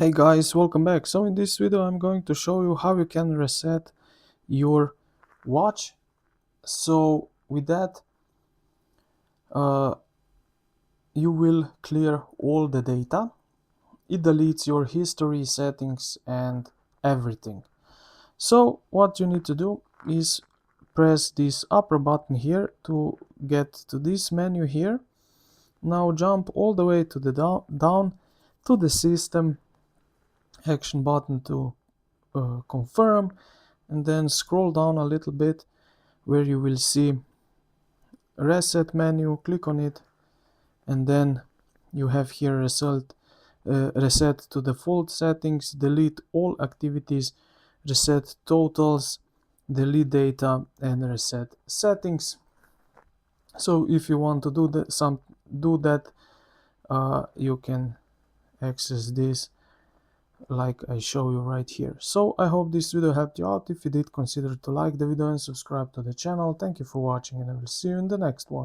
Hey guys, welcome back. So in this video I'm going to show you how you can reset your watch. So with that uh, you will clear all the data. It deletes your history, settings and everything. So what you need to do is press this upper button here to get to this menu here. Now jump all the way to the down to the system action button to confirm, and then scroll down a little bit where you will see reset menu. Click on it, and then you have here reset to default settings, delete all activities, reset totals, delete data and reset settings. So if you want to do that, you can access this like I show you right here. So I hope this video helped you out. If you did, consider to like the video and subscribe to the channel. Thank you for watching, and I will see you in the next one.